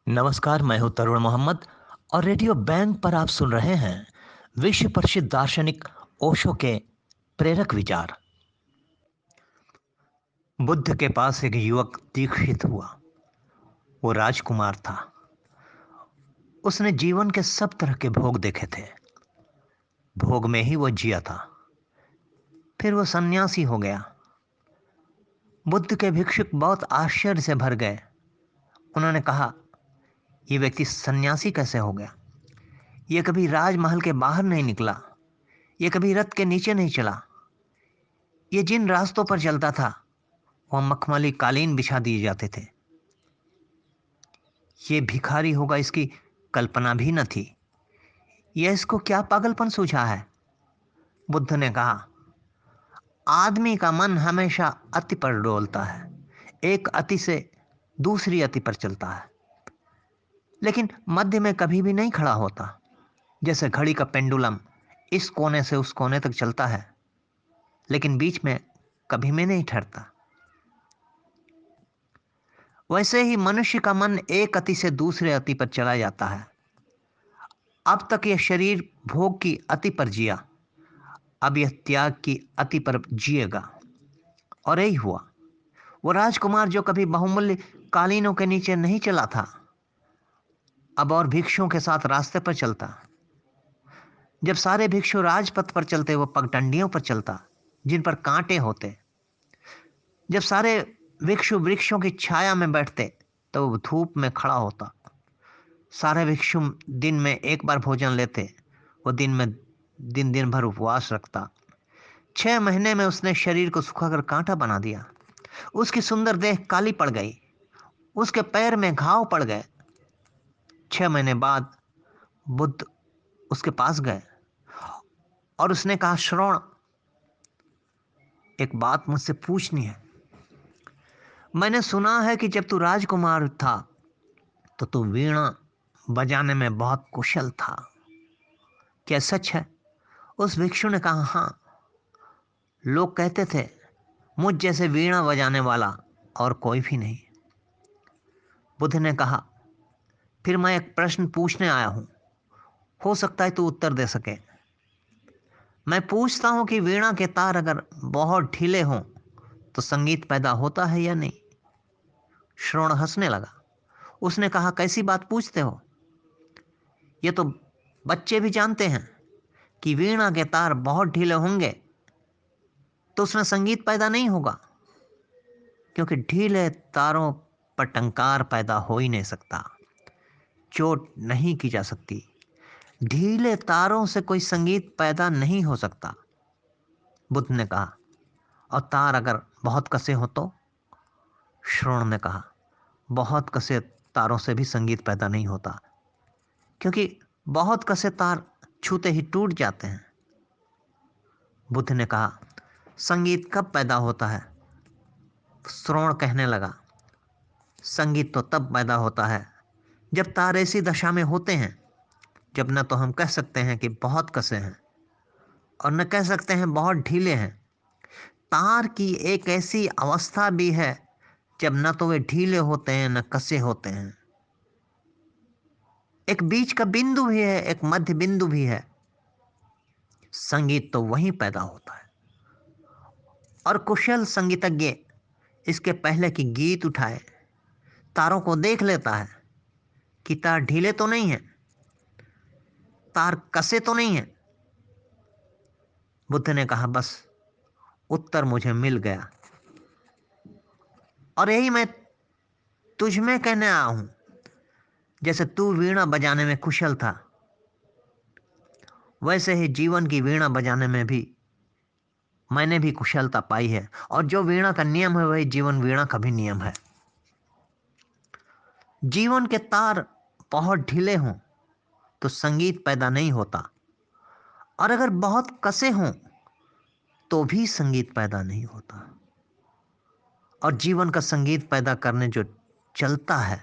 नमस्कार, मैं हूं तरुण मोहम्मद और रेडियो बैंक पर आप सुन रहे हैं विश्व प्रसिद्ध दार्शनिक ओशो के प्रेरक विचार। बुद्ध के पास एक युवक दीक्षित हुआ। वो राजकुमार था। उसने जीवन के सब तरह के भोग देखे थे। भोग में ही वो जिया था। फिर वो सन्यासी हो गया। बुद्ध के भिक्षुक बहुत आश्चर्य से भर गए। उन्होंने कहा, ये व्यक्ति सन्यासी कैसे हो गया? ये कभी राजमहल के बाहर नहीं निकला। ये कभी रथ के नीचे नहीं चला। ये जिन रास्तों पर चलता था वह मखमली कालीन बिछा दिए जाते थे। ये भिखारी होगा, इसकी कल्पना भी न थी। यह इसको क्या पागलपन सूझा है? बुद्ध ने कहा, आदमी का मन हमेशा अति पर डोलता है। एक अति से दूसरी अति पर चलता है, लेकिन मध्य में कभी भी नहीं खड़ा होता। जैसे घड़ी का पेंडुलम इस कोने से उस कोने तक चलता है, लेकिन बीच में कभी में नहीं ठहरता। वैसे ही मनुष्य का मन एक अति से दूसरे अति पर चला जाता है। अब तक यह शरीर भोग की अति पर जिया, अब यह त्याग की अति पर जिएगा। और यही हुआ। वो राजकुमार जो कभी बहुमूल्य कालीनों के नीचे नहीं चला था, अब और भिक्षुओं के साथ रास्ते पर चलता। जब सारे भिक्षु राजपथ पर चलते, वो पगडंडियों पर चलता जिन पर कांटे होते। जब सारे भिक्षु वृक्षों की छाया में बैठते, तो वो धूप में खड़ा होता। सारे भिक्षु दिन में एक बार भोजन लेते, वो दिन दिन भर उपवास रखता। 6 महीने में उसने शरीर को सुखाकर कांटा बना दिया। उसकी सुंदर देह काली पड़ गई। उसके पैर में घाव पड़ गए। 6 महीने बाद बुद्ध उसके पास गए और उसने कहा, श्रवण, एक बात मुझसे पूछनी है। मैंने सुना है कि जब तू राजकुमार था तो तू वीणा बजाने में बहुत कुशल था। क्या सच है? उस भिक्षु ने कहा, हाँ। लोग कहते थे मुझ जैसे वीणा बजाने वाला और कोई भी नहीं। बुद्ध ने कहा, फिर मैं एक प्रश्न पूछने आया हूं। हो सकता है तू उत्तर दे सके। मैं पूछता हूं कि वीणा के तार अगर बहुत ढीले हों तो संगीत पैदा होता है या नहीं? श्रवण हंसने लगा। उसने कहा, कैसी बात पूछते हो? ये तो बच्चे भी जानते हैं कि वीणा के तार बहुत ढीले होंगे तो उसमें संगीत पैदा नहीं होगा, क्योंकि ढीले तारों पर टंकार पैदा हो ही नहीं सकता। चोट नहीं की जा सकती। ढीले तारों से कोई संगीत पैदा नहीं हो सकता। बुद्ध ने कहा, और तार अगर बहुत कसे हो तो? श्रवण ने कहा, बहुत कसे तारों से भी संगीत पैदा नहीं होता, क्योंकि बहुत कसे तार छूते ही टूट जाते हैं। बुद्ध ने कहा, संगीत कब पैदा होता है? श्रवण कहने लगा, संगीत तो तब पैदा होता है जब तार ऐसी दशा में होते हैं जब न तो हम कह सकते हैं कि बहुत कसे हैं और न कह सकते हैं बहुत ढीले हैं। तार की एक ऐसी अवस्था भी है जब न तो वे ढीले होते हैं न कसे होते हैं। एक बीच का बिंदु भी है, एक मध्य बिंदु भी है। संगीत तो वहीं पैदा होता है। और कुशल संगीतज्ञ इसके पहले कि गीत उठाए तारों को देख लेता है कि तार ढीले तो नहीं है, तार कसे तो नहीं है। बुद्ध ने कहा, बस उत्तर मुझे मिल गया, और यही मैं तुझ में कहने आया हूं। जैसे तू वीणा बजाने में कुशल था, वैसे ही जीवन की वीणा बजाने में भी मैंने भी कुशलता पाई है। और जो वीणा का नियम है वही जीवन वीणा का भी नियम है। जीवन के तार बहुत ढीले हों तो संगीत पैदा नहीं होता, और अगर बहुत कसे हों तो भी संगीत पैदा नहीं होता। और जीवन का संगीत पैदा करने जो चलता है